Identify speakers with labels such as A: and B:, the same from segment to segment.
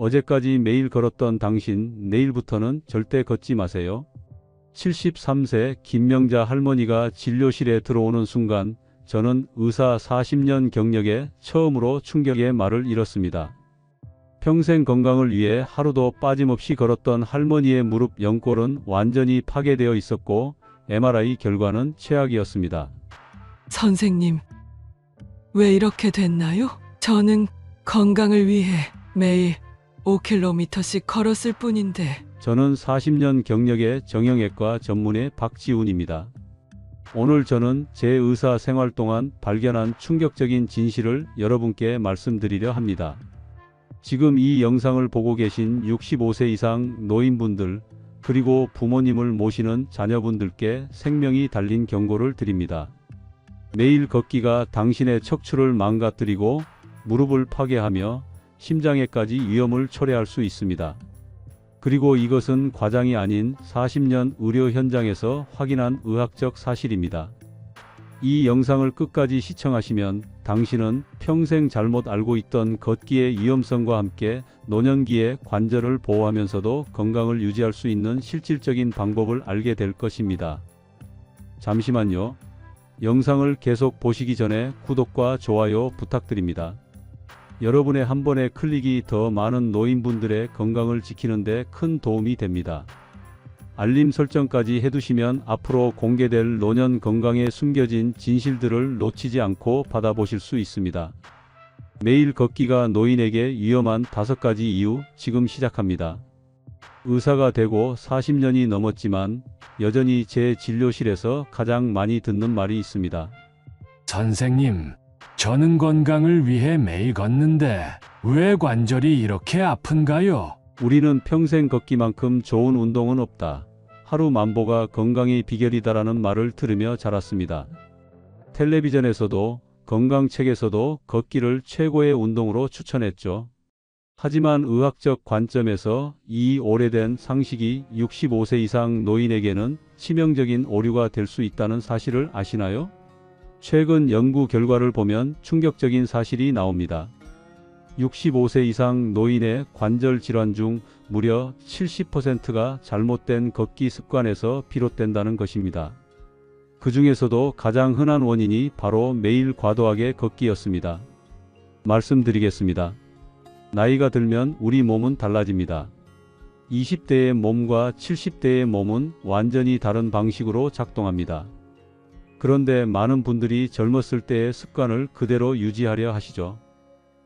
A: 어제까지 매일 걸었던 당신, 내일부터는 절대 걷지 마세요. 73세 김명자 할머니가 진료실에 들어오는 순간 저는 의사 40년 경력에 처음으로 충격의 말을 잃었습니다. 평생 건강을 위해 하루도 빠짐없이 걸었던 할머니의 무릎 연골은 완전히 파괴되어 있었고 MRI 결과는 최악이었습니다.
B: 선생님, 왜 이렇게 됐나요? 저는 건강을 위해 매일 5km씩 걸었을 뿐인데.
A: 저는 40년 경력의 정형외과 전문의 박지훈입니다. 오늘 저는 제 의사 생활 동안 발견한 충격적인 진실을 여러분께 말씀드리려 합니다. 지금 이 영상을 보고 계신 65세 이상 노인분들, 그리고 부모님을 모시는 자녀분들께 생명이 달린 경고를 드립니다. 매일 걷기가 당신의 척추를 망가뜨리고 무릎을 파괴하며 심장에까지 위험을 초래할 수 있습니다. 그리고 이것은 과장이 아닌 40년 의료 현장에서 확인한 의학적 사실입니다. 이 영상을 끝까지 시청하시면 당신은 평생 잘못 알고 있던 걷기의 위험성과 함께 노년기에 관절을 보호하면서도 건강을 유지할 수 있는 실질적인 방법을 알게 될 것입니다. 잠시만요. 영상을 계속 보시기 전에 구독과 좋아요 부탁드립니다. 여러분의 한 번의 클릭이 더 많은 노인분들의 건강을 지키는 데 큰 도움이 됩니다. 알림 설정까지 해두시면 앞으로 공개될 노년 건강에 숨겨진 진실들을 놓치지 않고 받아보실 수 있습니다. 매일 걷기가 노인에게 위험한 5가지 이유, 지금 시작합니다. 의사가 되고 40년이 넘었지만 여전히 제 진료실에서 가장 많이 듣는 말이 있습니다.
C: 선생님, 저는 건강을 위해 매일 걷는데 왜 관절이 이렇게 아픈가요?
A: 우리는 평생 걷기만큼 좋은 운동은 없다. 하루 만보가 건강의 비결이다라는 말을 들으며 자랐습니다. 텔레비전에서도 건강책에서도 걷기를 최고의 운동으로 추천했죠. 하지만 의학적 관점에서 이 오래된 상식이 65세 이상 노인에게는 치명적인 오류가 될 수 있다는 사실을 아시나요? 최근 연구 결과를 보면 충격적인 사실이 나옵니다. 65세 이상 노인의 관절 질환 중 무려 70%가 잘못된 걷기 습관에서 비롯된다는 것입니다. 그 중에서도 가장 흔한 원인이 바로 매일 과도하게 걷기였습니다. 말씀드리겠습니다. 나이가 들면 우리 몸은 달라집니다. 20대의 몸과 70대의 몸은 완전히 다른 방식으로 작동합니다. 그런데 많은 분들이 젊었을 때의 습관을 그대로 유지하려 하시죠.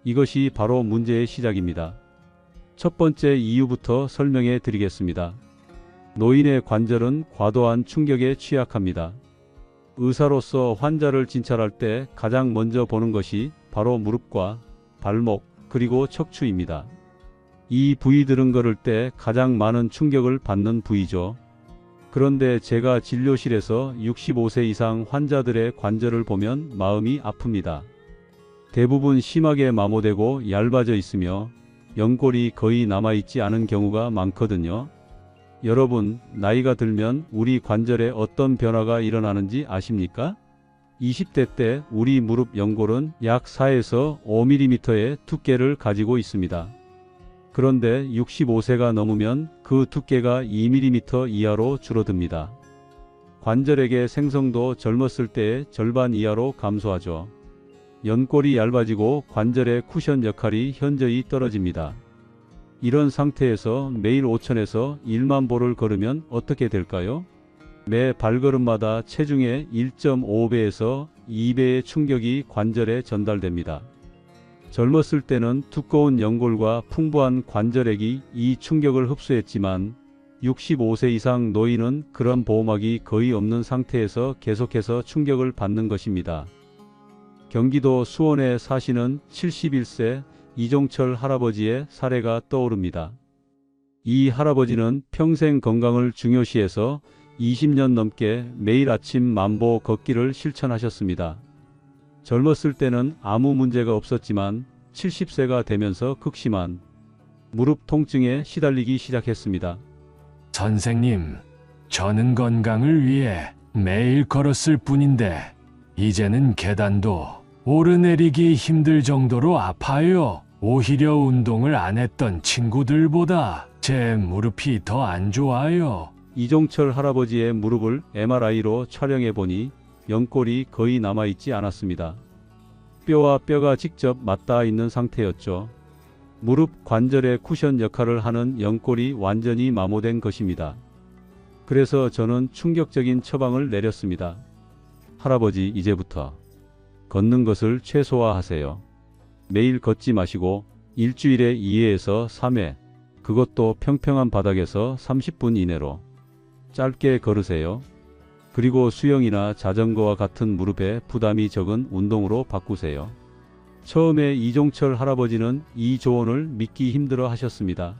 A: 이것이 바로 문제의 시작입니다. 첫 번째 이유부터 설명해 드리겠습니다. 노인의 관절은 과도한 충격에 취약합니다. 의사로서 환자를 진찰할 때 가장 먼저 보는 것이 바로 무릎과 발목, 그리고 척추입니다. 이 부위들은 걸을 때 가장 많은 충격을 받는 부위죠. 그런데 제가 진료실에서 65세 이상 환자들의 관절을 보면 마음이 아픕니다. 대부분 심하게 마모되고 얇아져 있으며 연골이 거의 남아있지 않은 경우가 많거든요. 여러분, 나이가 들면 우리 관절에 어떤 변화가 일어나는지 아십니까? 20대 때 우리 무릎 연골은 약 4에서 5mm의 두께를 가지고 있습니다. 그런데 65세가 넘으면 그 두께가 2mm 이하로 줄어듭니다. 관절액의 생성도 젊었을 때의 절반 이하로 감소하죠. 연골이 얇아지고 관절의 쿠션 역할이 현저히 떨어집니다. 이런 상태에서 매일 5,000에서 1만 보를 걸으면 어떻게 될까요? 매 발걸음마다 체중의 1.5배에서 2배의 충격이 관절에 전달됩니다. 젊었을 때는 두꺼운 연골과 풍부한 관절액이 이 충격을 흡수했지만 65세 이상 노인은 그런 보호막이 거의 없는 상태에서 계속해서 충격을 받는 것입니다. 경기도 수원에 사시는 71세 이종철 할아버지의 사례가 떠오릅니다. 이 할아버지는 평생 건강을 중요시해서 20년 넘게 매일 아침 만보 걷기를 실천하셨습니다. 젊었을 때는 아무 문제가 없었지만 70세가 되면서 극심한 무릎 통증에 시달리기 시작했습니다.
C: 선생님, 저는 건강을 위해 매일 걸었을 뿐인데 이제는 계단도 오르내리기 힘들 정도로 아파요. 오히려 운동을 안 했던 친구들보다 제 무릎이 더 안 좋아요.
A: 이종철 할아버지의 무릎을 MRI로 촬영해 보니 연골이 거의 남아있지 않았습니다. 뼈와 뼈가 직접 맞닿아 있는 상태였죠. 무릎 관절의 쿠션 역할을 하는 연골이 완전히 마모된 것입니다. 그래서 저는 충격적인 처방을 내렸습니다. 할아버지, 이제부터 걷는 것을 최소화하세요. 매일 걷지 마시고 일주일에 2회에서 3회, 그것도 평평한 바닥에서 30분 이내로 짧게 걸으세요. 그리고 수영이나 자전거와 같은 무릎에 부담이 적은 운동으로 바꾸세요. 처음에 이종철 할아버지는 이 조언을 믿기 힘들어 하셨습니다.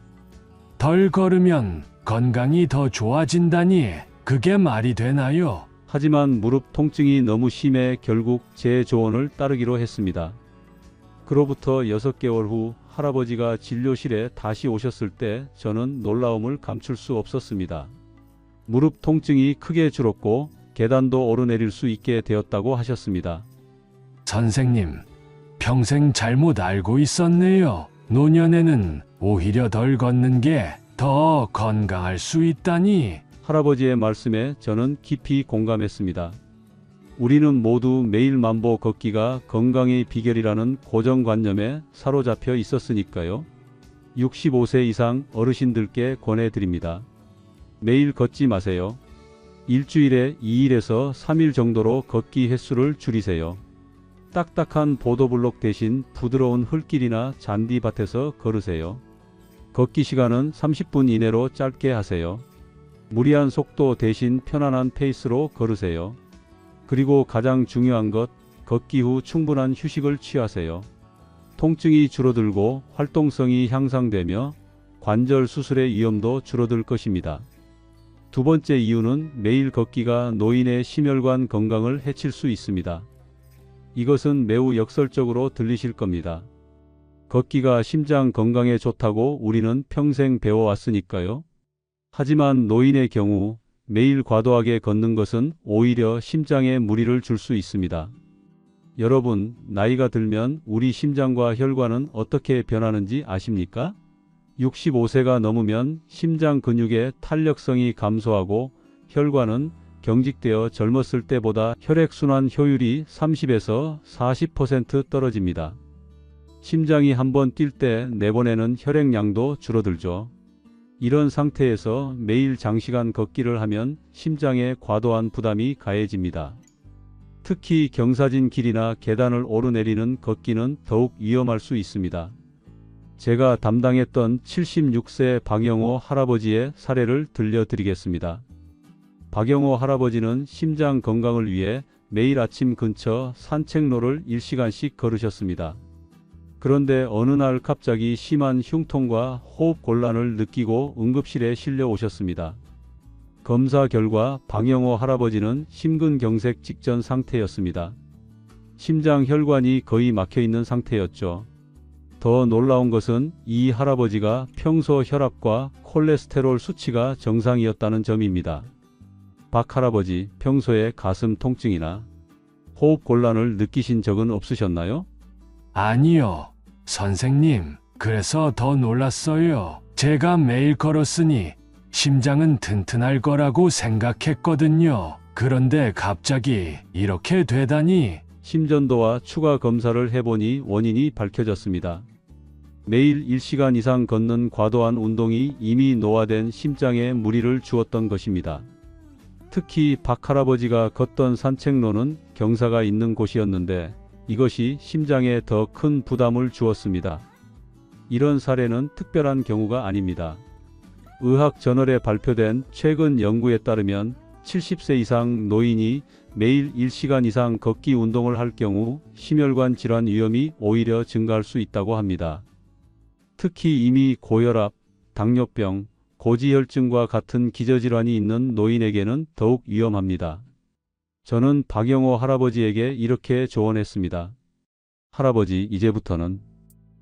C: 덜 걸으면 건강이 더 좋아진다니 그게 말이 되나요?
A: 하지만 무릎 통증이 너무 심해 결국 제 조언을 따르기로 했습니다. 그로부터 6개월 후 할아버지가 진료실에 다시 오셨을 때 저는 놀라움을 감출 수 없었습니다. 무릎 통증이 크게 줄었고 계단도 오르내릴 수 있게 되었다고 하셨습니다.
C: 선생님, 평생 잘못 알고 있었네요. 노년에는 오히려 덜 걷는 게 더 건강할 수 있다니.
A: 할아버지의 말씀에 저는 깊이 공감했습니다. 우리는 모두 매일 만보 걷기가 건강의 비결이라는 고정관념에 사로잡혀 있었으니까요. 65세 이상 어르신들께 권해드립니다. 매일 걷지 마세요. 일주일에 2일에서 3일 정도로 걷기 횟수를 줄이세요. 딱딱한 보도블록 대신 부드러운 흙길이나 잔디밭에서 걸으세요. 걷기 시간은 30분 이내로 짧게 하세요. 무리한 속도 대신 편안한 페이스로 걸으세요. 그리고 가장 중요한 것, 걷기 후 충분한 휴식을 취하세요. 통증이 줄어들고 활동성이 향상되며 관절 수술의 위험도 줄어들 것입니다. 두 번째 이유는 매일 걷기가 노인의 심혈관 건강을 해칠 수 있습니다. 이것은 매우 역설적으로 들리실 겁니다. 걷기가 심장 건강에 좋다고 우리는 평생 배워왔으니까요. 하지만 노인의 경우 매일 과도하게 걷는 것은 오히려 심장에 무리를 줄 수 있습니다. 여러분, 나이가 들면 우리 심장과 혈관은 어떻게 변하는지 아십니까? 65세가 넘으면 심장 근육의 탄력성이 감소하고 혈관은 경직되어 젊었을 때보다 혈액순환 효율이 30에서 40% 떨어집니다. 심장이 한번 뛸 때 내보내는 혈액량도 줄어들죠. 이런 상태에서 매일 장시간 걷기를 하면 심장에 과도한 부담이 가해집니다. 특히 경사진 길이나 계단을 오르내리는 걷기는 더욱 위험할 수 있습니다. 제가 담당했던 76세 박영호 할아버지의 사례를 들려드리겠습니다. 박영호 할아버지는 심장 건강을 위해 매일 아침 근처 산책로를 1시간씩 걸으셨습니다. 그런데 어느 날 갑자기 심한 흉통과 호흡 곤란을 느끼고 응급실에 실려 오셨습니다. 검사 결과 박영호 할아버지는 심근경색 직전 상태였습니다. 심장 혈관이 거의 막혀 있는 상태였죠. 더 놀라운 것은 이 할아버지가 평소 혈압과 콜레스테롤 수치가 정상이었다는 점입니다. 박 할아버지, 평소에 가슴 통증이나 호흡 곤란을 느끼신 적은 없으셨나요?
C: 아니요, 선생님. 그래서 더 놀랐어요. 제가 매일 걸었으니 심장은 튼튼할 거라고 생각했거든요. 그런데 갑자기 이렇게 되다니.
A: 심전도와 추가 검사를 해보니 원인이 밝혀졌습니다. 매일 1시간 이상 걷는 과도한 운동이 이미 노화된 심장에 무리를 주었던 것입니다. 특히 박 할아버지가 걷던 산책로는 경사가 있는 곳이었는데 이것이 심장에 더 큰 부담을 주었습니다. 이런 사례는 특별한 경우가 아닙니다. 의학저널에 발표된 최근 연구에 따르면 70세 이상 노인이 매일 1시간 이상 걷기 운동을 할 경우 심혈관 질환 위험이 오히려 증가할 수 있다고 합니다. 특히 이미 고혈압, 당뇨병, 고지혈증과 같은 기저질환이 있는 노인에게는 더욱 위험합니다. 저는 박영호 할아버지에게 이렇게 조언했습니다. 할아버지, 이제부터는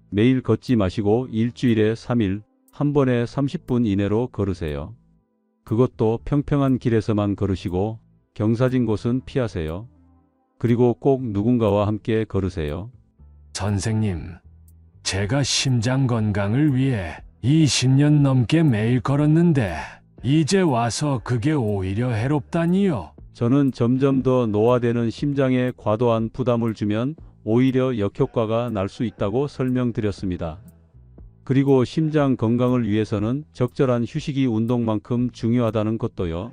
A: 매일 걷지 마시고 일주일에 3일, 한 번에 30분 이내로 걸으세요. 그것도 평평한 길에서만 걸으시고 경사진 곳은 피하세요. 그리고 꼭 누군가와 함께 걸으세요.
C: 선생님, 제가 심장 건강을 위해 20년 넘게 매일 걸었는데 이제 와서 그게 오히려 해롭다니요.
A: 저는 점점 더 노화되는 심장에 과도한 부담을 주면 오히려 역효과가 날 수 있다고 설명드렸습니다. 그리고 심장 건강을 위해서는 적절한 휴식이 운동만큼 중요하다는 것도요.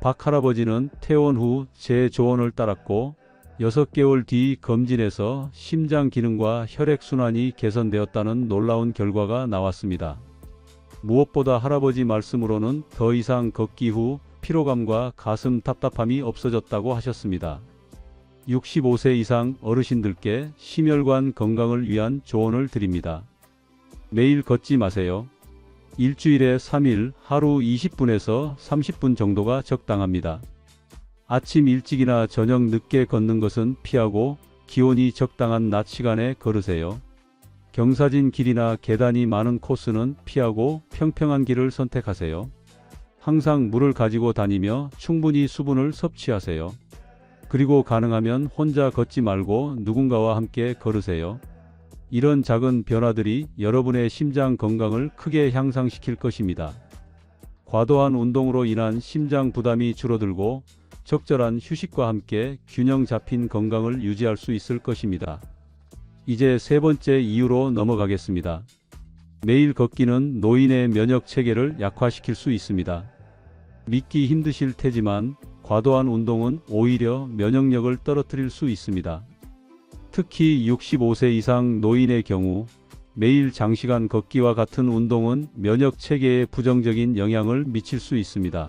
A: 박 할아버지는 퇴원 후 제 조언을 따랐고 6개월 뒤 검진에서 심장 기능과 혈액순환이 개선되었다는 놀라운 결과가 나왔습니다. 무엇보다 할아버지 말씀으로는 더 이상 걷기 후 피로감과 가슴 답답함이 없어졌다고 하셨습니다. 65세 이상 어르신들께 심혈관 건강을 위한 조언을 드립니다. 매일 걷지 마세요. 일주일에 3일 하루 20분에서 30분 정도가 적당합니다. 아침 일찍이나 저녁 늦게 걷는 것은 피하고 기온이 적당한 낮 시간에 걸으세요. 경사진 길이나 계단이 많은 코스는 피하고 평평한 길을 선택하세요. 항상 물을 가지고 다니며 충분히 수분을 섭취하세요. 그리고 가능하면 혼자 걷지 말고 누군가와 함께 걸으세요. 이런 작은 변화들이 여러분의 심장 건강을 크게 향상시킬 것입니다. 과도한 운동으로 인한 심장 부담이 줄어들고 적절한 휴식과 함께 균형 잡힌 건강을 유지할 수 있을 것입니다. 이제 세 번째 이유로 넘어가겠습니다. 매일 걷기는 노인의 면역 체계를 약화시킬 수 있습니다. 믿기 힘드실 테지만 과도한 운동은 오히려 면역력을 떨어뜨릴 수 있습니다. 특히 65세 이상 노인의 경우 매일 장시간 걷기와 같은 운동은 면역 체계에 부정적인 영향을 미칠 수 있습니다.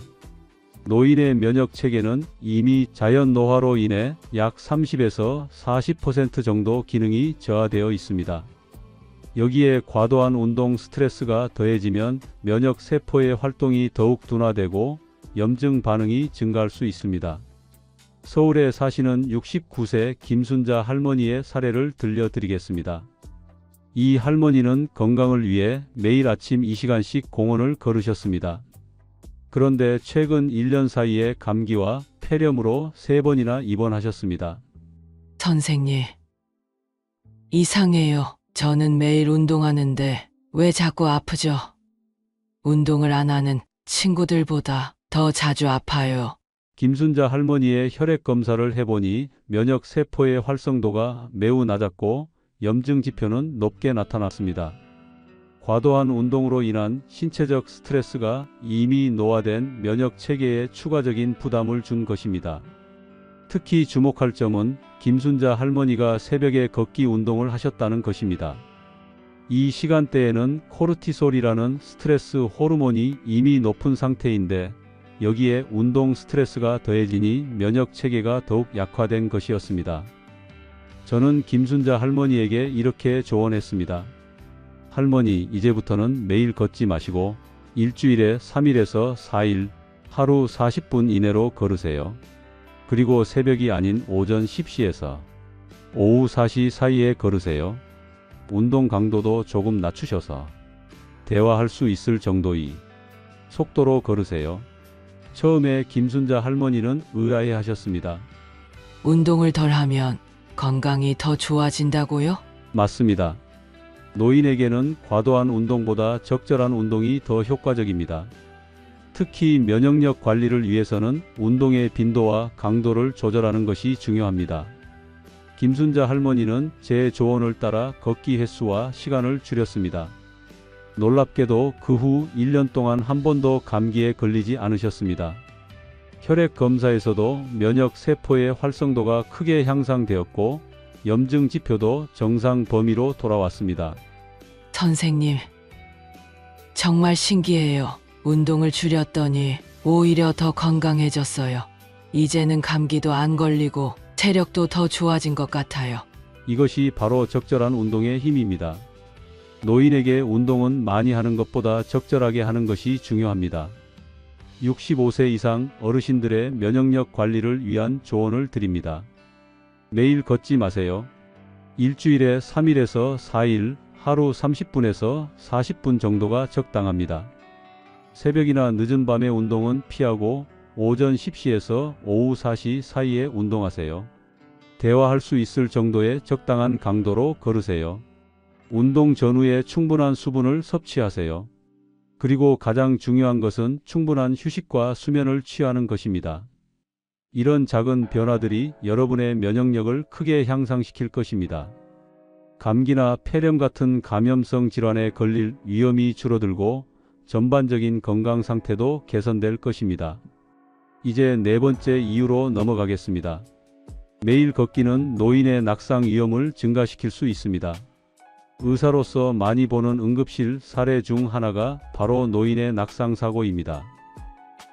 A: 노인의 면역 체계는 이미 자연 노화로 인해 약 30에서 40% 정도 기능이 저하되어 있습니다. 여기에 과도한 운동 스트레스가 더해지면 면역 세포의 활동이 더욱 둔화되고 염증 반응이 증가할 수 있습니다. 서울에 사시는 69세 김순자 할머니의 사례를 들려드리겠습니다. 이 할머니는 건강을 위해 매일 아침 2시간씩 공원을 걸으셨습니다. 그런데 최근 1년 사이에 감기와 폐렴으로 3번이나 입원하셨습니다.
B: 선생님, 이상해요. 저는 매일 운동하는데 왜 자꾸 아프죠? 운동을 안 하는 친구들보다 더 자주 아파요.
A: 김순자 할머니의 혈액 검사를 해보니 면역 세포의 활성도가 매우 낮았고 염증 지표는 높게 나타났습니다. 과도한 운동으로 인한 신체적 스트레스가 이미 노화된 면역 체계에 추가적인 부담을 준 것입니다. 특히 주목할 점은 김순자 할머니가 새벽에 걷기 운동을 하셨다는 것입니다. 이 시간대에는 코르티솔이라는 스트레스 호르몬이 이미 높은 상태인데 여기에 운동 스트레스가 더해지니 면역 체계가 더욱 약화된 것이었습니다. 저는 김순자 할머니에게 이렇게 조언했습니다. 할머니, 이제부터는 매일 걷지 마시고 일주일에 3일에서 4일 하루 40분 이내로 걸으세요. 그리고 새벽이 아닌 오전 10시에서 오후 4시 사이에 걸으세요. 운동 강도도 조금 낮추셔서 대화할 수 있을 정도의 속도로 걸으세요. 처음에 김순자 할머니는 의아해 하셨습니다.
B: 운동을 덜 하면 건강이 더 좋아진다고요?
A: 맞습니다. 노인에게는 과도한 운동보다 적절한 운동이 더 효과적입니다. 특히 면역력 관리를 위해서는 운동의 빈도와 강도를 조절하는 것이 중요합니다. 김순자 할머니는 제 조언을 따라 걷기 횟수와 시간을 줄였습니다. 놀랍게도 그 후 1년 동안 한 번도 감기에 걸리지 않으셨습니다. 혈액 검사에서도 면역 세포의 활성도가 크게 향상되었고 염증 지표도 정상 범위로 돌아왔습니다.
B: 선생님, 정말 신기해요. 운동을 줄였더니 오히려 더 건강해졌어요. 이제는 감기도 안 걸리고 체력도 더 좋아진 것 같아요.
A: 이것이 바로 적절한 운동의 힘입니다. 노인에게 운동은 많이 하는 것보다 적절하게 하는 것이 중요합니다. 65세 이상 어르신들의 면역력 관리를 위한 조언을 드립니다. 매일 걷지 마세요. 일주일에 3일에서 4일 하루 30분에서 40분 정도가 적당합니다. 새벽이나 늦은 밤의 운동은 피하고 오전 10시에서 오후 4시 사이에 운동하세요. 대화할 수 있을 정도의 적당한 강도로 걸으세요. 운동 전후에 충분한 수분을 섭취하세요. 그리고 가장 중요한 것은 충분한 휴식과 수면을 취하는 것입니다. 이런 작은 변화들이 여러분의 면역력을 크게 향상시킬 것입니다. 감기나 폐렴 같은 감염성 질환에 걸릴 위험이 줄어들고 전반적인 건강 상태도 개선될 것입니다. 이제 네 번째 이유로 넘어가겠습니다. 매일 걷기는 노인의 낙상 위험을 증가시킬 수 있습니다. 의사로서 많이 보는 응급실 사례 중 하나가 바로 노인의 낙상 사고입니다.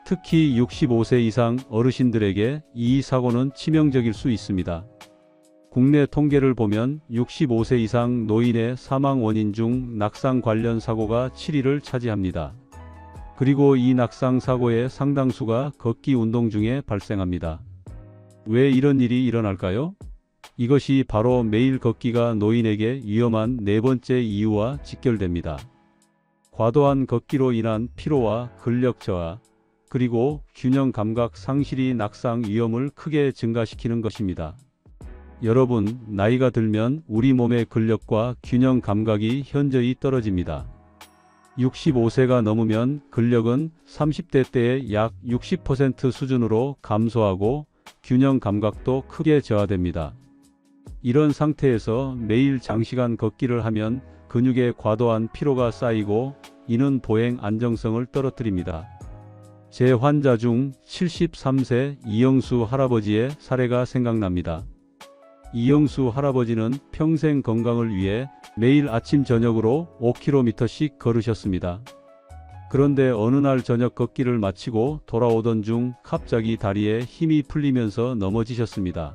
A: 특히 65세 이상 어르신들에게 이 사고는 치명적일 수 있습니다. 국내 통계를 보면 65세 이상 노인의 사망 원인 중 낙상 관련 사고가 7위를 차지합니다. 그리고 이 낙상 사고의 상당수가 걷기 운동 중에 발생합니다. 왜 이런 일이 일어날까요? 이것이 바로 매일 걷기가 노인에게 위험한 네 번째 이유와 직결됩니다. 과도한 걷기로 인한 피로와 근력 저하, 그리고 균형 감각 상실이 낙상 위험을 크게 증가시키는 것입니다. 여러분, 나이가 들면 우리 몸의 근력과 균형 감각이 현저히 떨어집니다. 65세가 넘으면 근력은 30대 때의 약 60% 수준으로 감소하고 균형 감각도 크게 저하됩니다. 이런 상태에서 매일 장시간 걷기를 하면 근육에 과도한 피로가 쌓이고 이는 보행 안정성을 떨어뜨립니다. 제 환자 중 73세 이영수 할아버지의 사례가 생각납니다. 이영수 할아버지는 평생 건강을 위해 매일 아침 저녁으로 5km씩 걸으셨습니다. 그런데 어느 날 저녁 걷기를 마치고 돌아오던 중 갑자기 다리에 힘이 풀리면서 넘어지셨습니다.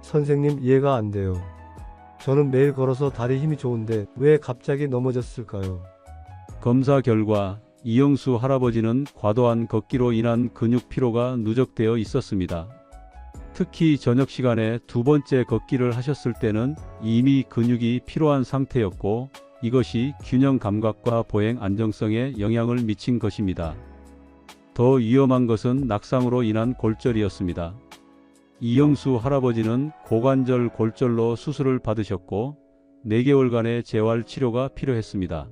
D: 선생님, 이해가 안 돼요. 저는 매일 걸어서 다리 힘이 좋은데 왜 갑자기 넘어졌을까요?
A: 검사 결과 이영수 할아버지는 과도한 걷기로 인한 근육 피로가 누적되어 있었습니다. 특히 저녁 시간에 두 번째 걷기를 하셨을 때는 이미 근육이 피로한 상태였고 이것이 균형 감각과 보행 안정성에 영향을 미친 것입니다. 더 위험한 것은 낙상으로 인한 골절이었습니다. 이영수 할아버지는 고관절 골절로 수술을 받으셨고 4개월간의 재활 치료가 필요했습니다.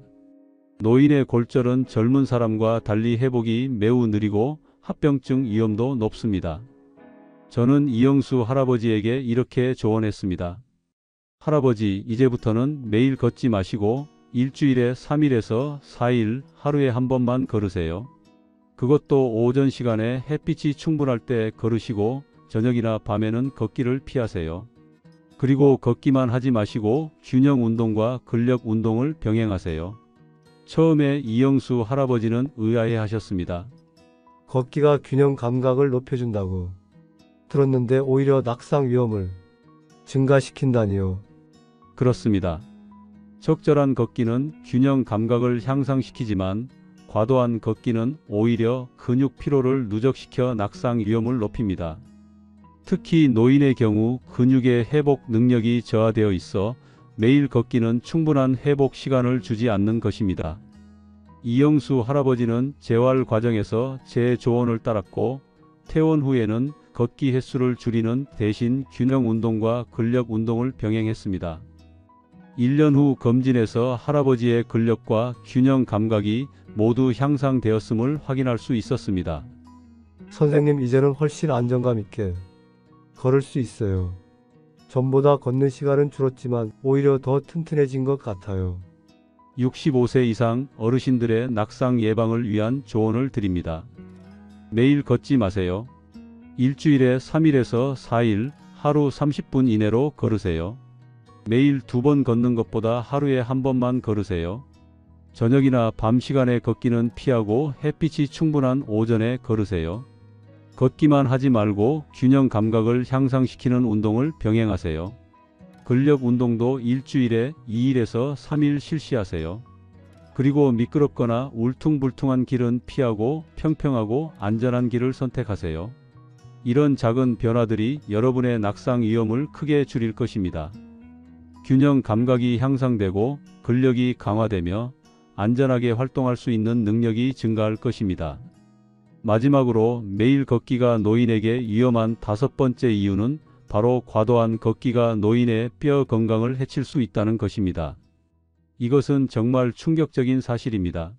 A: 노인의 골절은 젊은 사람과 달리 회복이 매우 느리고 합병증 위험도 높습니다. 저는 이영수 할아버지에게 이렇게 조언했습니다. 할아버지, 이제부터는 매일 걷지 마시고 일주일에 3일에서 4일 하루에 한 번만 걸으세요. 그것도 오전 시간에 햇빛이 충분할 때 걸으시고 저녁이나 밤에는 걷기를 피하세요. 그리고 걷기만 하지 마시고 균형 운동과 근력 운동을 병행하세요. 처음에 이영수 할아버지는 의아해 하셨습니다.
D: 걷기가 균형 감각을 높여준다고 들었는데 오히려 낙상 위험을 증가시킨다니요.
A: 그렇습니다. 적절한 걷기는 균형 감각을 향상시키지만 과도한 걷기는 오히려 근육 피로를 누적시켜 낙상 위험을 높입니다. 특히 노인의 경우 근육의 회복 능력이 저하되어 있어 매일 걷기는 충분한 회복 시간을 주지 않는 것입니다. 이영수 할아버지는 재활 과정에서 제 조언을 따랐고 퇴원 후에는 걷기 횟수를 줄이는 대신 균형 운동과 근력 운동을 병행했습니다. 1년 후 검진에서 할아버지의 근력과 균형 감각이 모두 향상되었음을 확인할 수 있었습니다.
D: 선생님, 이제는 훨씬 안정감 있게 걸을 수 있어요. 전보다 걷는 시간은 줄었지만 오히려 더 튼튼해진 것 같아요.
A: 65세 이상 어르신들의 낙상 예방을 위한 조언을 드립니다. 매일 걷지 마세요. 일주일에 3일에서 4일 하루 30분 이내로 걸으세요. 매일 2번 걷는 것보다 하루에 한 번만 걸으세요. 저녁이나 밤 시간에 걷기는 피하고 햇빛이 충분한 오전에 걸으세요. 걷기만 하지 말고 균형 감각을 향상시키는 운동을 병행하세요. 근력 운동도 일주일에 2일에서 3일 실시하세요. 그리고 미끄럽거나 울퉁불퉁한 길은 피하고 평평하고 안전한 길을 선택하세요. 이런 작은 변화들이 여러분의 낙상 위험을 크게 줄일 것입니다. 균형 감각이 향상되고 근력이 강화되며 안전하게 활동할 수 있는 능력이 증가할 것입니다. 마지막으로 매일 걷기가 노인에게 위험한 5번째 이유는 바로 과도한 걷기가 노인의 뼈 건강을 해칠 수 있다는 것입니다. 이것은 정말 충격적인 사실입니다.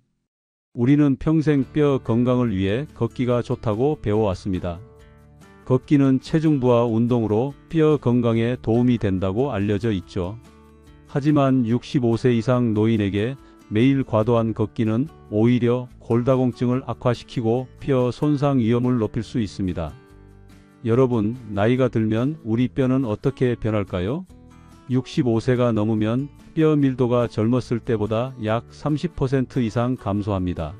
A: 우리는 평생 뼈 건강을 위해 걷기가 좋다고 배워왔습니다. 걷기는 체중부하 운동으로 뼈 건강에 도움이 된다고 알려져 있죠. 하지만 65세 이상 노인에게 매일 과도한 걷기는 오히려 골다공증을 악화시키고 뼈 손상 위험을 높일 수 있습니다. 여러분, 나이가 들면 우리 뼈는 어떻게 변할까요? 65세가 넘으면 뼈 밀도가 젊었을 때보다 약 30% 이상 감소합니다.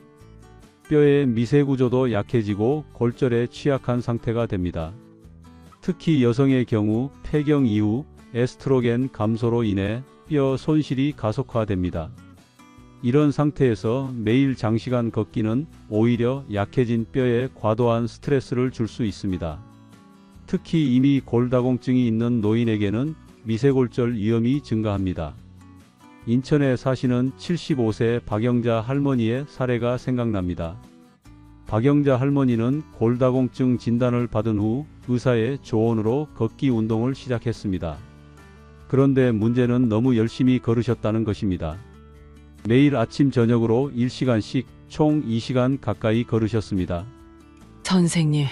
A: 뼈의 미세 구조도 약해지고 골절에 취약한 상태가 됩니다. 특히 여성의 경우 폐경 이후 에스트로겐 감소로 인해 뼈 손실이 가속화됩니다. 이런 상태에서 매일 장시간 걷기는 오히려 약해진 뼈에 과도한 스트레스를 줄 수 있습니다. 특히 이미 골다공증이 있는 노인에게는 미세골절 위험이 증가합니다. 인천에 사시는 75세 박영자 할머니의 사례가 생각납니다. 박영자 할머니는 골다공증 진단을 받은 후 의사의 조언으로 걷기 운동을 시작했습니다. 그런데 문제는 너무 열심히 걸으셨다는 것입니다. 매일 아침 저녁으로 1시간씩 총 2시간 가까이 걸으셨습니다.
B: 선생님,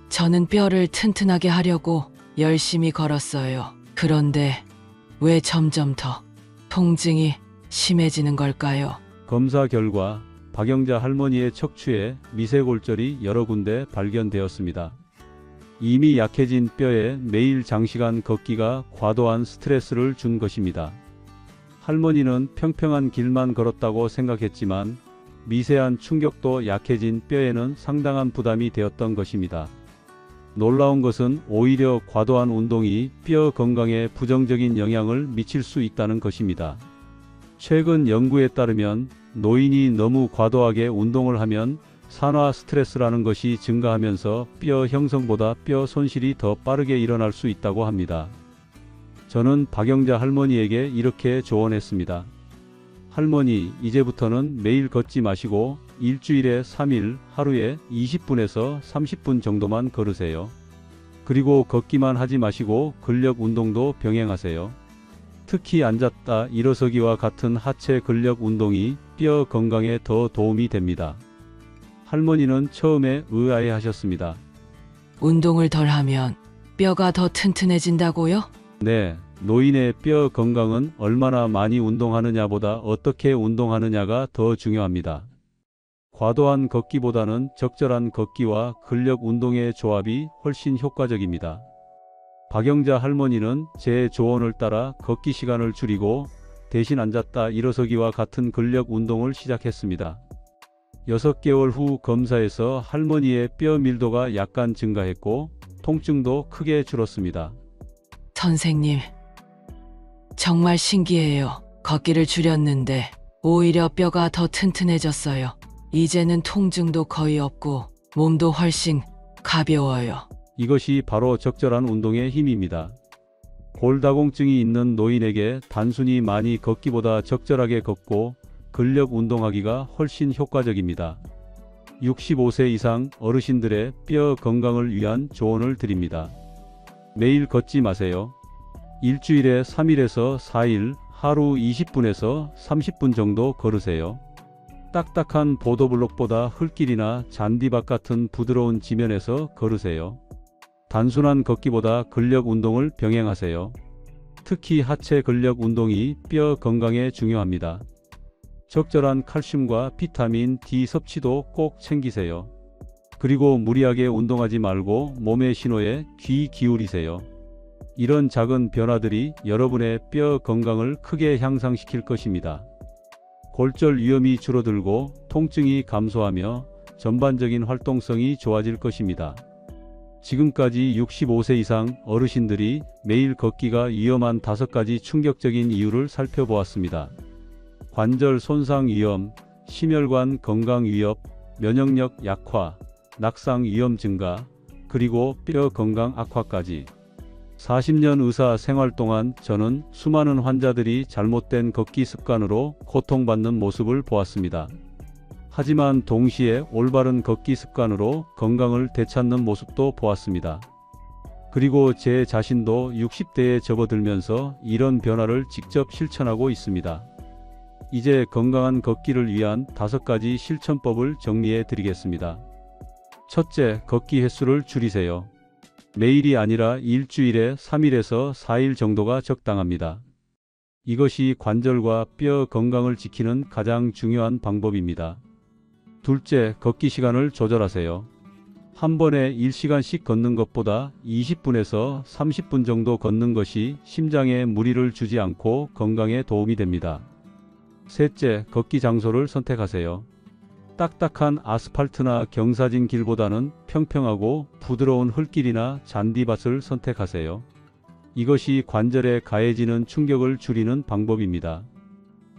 B: 저는 뼈를 튼튼하게 하려고 열심히 걸었어요. 그런데 왜 점점 더 통증이 심해지는 걸까요?
A: 검사 결과 박영자 할머니의 척추에 미세골절이 여러 군데 발견되었습니다. 이미 약해진 뼈에 매일 장시간 걷기가 과도한 스트레스를 준 것입니다. 할머니는 평평한 길만 걸었다고 생각했지만 미세한 충격도 약해진 뼈에는 상당한 부담이 되었던 것입니다. 놀라운 것은 오히려 과도한 운동이 뼈 건강에 부정적인 영향을 미칠 수 있다는 것입니다. 최근 연구에 따르면 노인이 너무 과도하게 운동을 하면 산화 스트레스라는 것이 증가하면서 뼈 형성보다 뼈 손실이 더 빠르게 일어날 수 있다고 합니다. 저는 박영자 할머니에게 이렇게 조언했습니다. 할머니, 이제부터는 매일 걷지 마시고 일주일에 3일 하루에 20분에서 30분 정도만 걸으세요. 그리고 걷기만 하지 마시고 근력 운동도 병행하세요. 특히 앉았다 일어서기와 같은 하체 근력 운동이 뼈 건강에 더 도움이 됩니다. 할머니는 처음에 의아해하셨습니다.
B: 운동을 덜 하면 뼈가 더 튼튼해진다고요?
A: 네, 노인의 뼈 건강은 얼마나 많이 운동하느냐보다 어떻게 운동하느냐가 더 중요합니다. 과도한 걷기보다는 적절한 걷기와 근력 운동의 조합이 훨씬 효과적입니다. 박영자 할머니는 제 조언을 따라 걷기 시간을 줄이고 대신 앉았다 일어서기와 같은 근력 운동을 시작했습니다. 6개월 후 검사에서 할머니의 뼈 밀도가 약간 증가했고 통증도 크게 줄었습니다.
B: 선생님, 정말 신기해요. 걷기를 줄였는데 오히려 뼈가 더 튼튼해졌어요. 이제는 통증도 거의 없고 몸도 훨씬 가벼워요.
A: 이것이 바로 적절한 운동의 힘입니다. 골다공증이 있는 노인에게 단순히 많이 걷기보다 적절하게 걷고 근력 운동하기가 훨씬 효과적입니다. 65세 이상 어르신들의 뼈 건강을 위한 조언을 드립니다. 매일 걷지 마세요. 일주일에 3일에서 4일 하루 20분에서 30분 정도 걸으세요. 딱딱한 보도블록보다 흙길이나 잔디밭 같은 부드러운 지면에서 걸으세요. 단순한 걷기보다 근력 운동을 병행하세요. 특히 하체 근력 운동이 뼈 건강에 중요합니다. 적절한 칼슘과 비타민 D 섭취도 꼭 챙기세요. 그리고 무리하게 운동하지 말고 몸의 신호에 귀 기울이세요. 이런 작은 변화들이 여러분의 뼈 건강을 크게 향상시킬 것입니다. 골절 위험이 줄어들고 통증이 감소하며 전반적인 활동성이 좋아질 것입니다. 지금까지 65세 이상 어르신들이 매일 걷기가 위험한 5가지 충격적인 이유를 살펴보았습니다. 관절 손상 위험, 심혈관 건강 위협, 면역력 약화, 낙상 위험 증가, 그리고 뼈 건강 악화까지. 40년 의사 생활 동안 저는 수많은 환자들이 잘못된 걷기 습관으로 고통받는 모습을 보았습니다. 하지만 동시에 올바른 걷기 습관으로 건강을 되찾는 모습도 보았습니다. 그리고 제 자신도 60대에 접어들면서 이런 변화를 직접 실천하고 있습니다. 이제 건강한 걷기를 위한 5가지 실천법을 정리해 드리겠습니다. 첫째, 걷기 횟수를 줄이세요. 매일이 아니라 일주일에 3일에서 4일 정도가 적당합니다. 이것이 관절과 뼈 건강을 지키는 가장 중요한 방법입니다. 둘째, 걷기 시간을 조절하세요. 한 번에 1시간씩 걷는 것보다 20분에서 30분 정도 걷는 것이 심장에 무리를 주지 않고 건강에 도움이 됩니다. 셋째, 걷기 장소를 선택하세요. 딱딱한 아스팔트나 경사진 길보다는 평평하고 부드러운 흙길이나 잔디밭을 선택하세요. 이것이 관절에 가해지는 충격을 줄이는 방법입니다.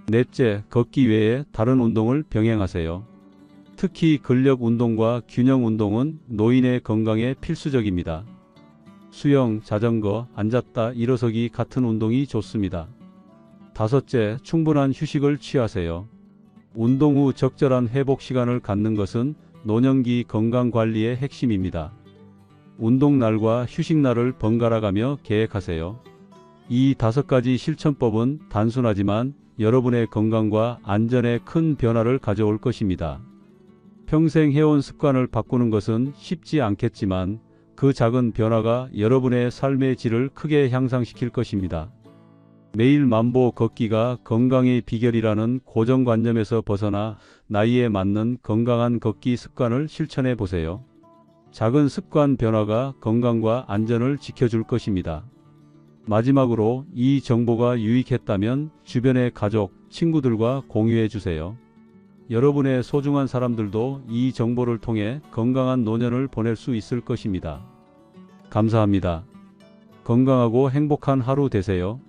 A: 넷째, 걷기 외에 다른 운동을 병행하세요. 특히 근력 운동과 균형 운동은 노인의 건강에 필수적입니다. 수영, 자전거, 앉았다 일어서기 같은 운동이 좋습니다. 다섯째, 충분한 휴식을 취하세요. 운동 후 적절한 회복 시간을 갖는 것은 노년기 건강 관리의 핵심입니다. 운동 날과 휴식 날을 번갈아 가며 계획하세요. 이 5가지 실천법은 단순하지만 여러분의 건강과 안전에 큰 변화를 가져올 것입니다. 평생 해온 습관을 바꾸는 것은 쉽지 않겠지만 그 작은 변화가 여러분의 삶의 질을 크게 향상시킬 것입니다. 매일 만보 걷기가 건강의 비결이라는 고정관념에서 벗어나 나이에 맞는 건강한 걷기 습관을 실천해 보세요. 작은 습관 변화가 건강과 안전을 지켜줄 것입니다. 마지막으로 이 정보가 유익했다면 주변의 가족, 친구들과 공유해 주세요. 여러분의 소중한 사람들도 이 정보를 통해 건강한 노년을 보낼 수 있을 것입니다. 감사합니다. 건강하고 행복한 하루 되세요.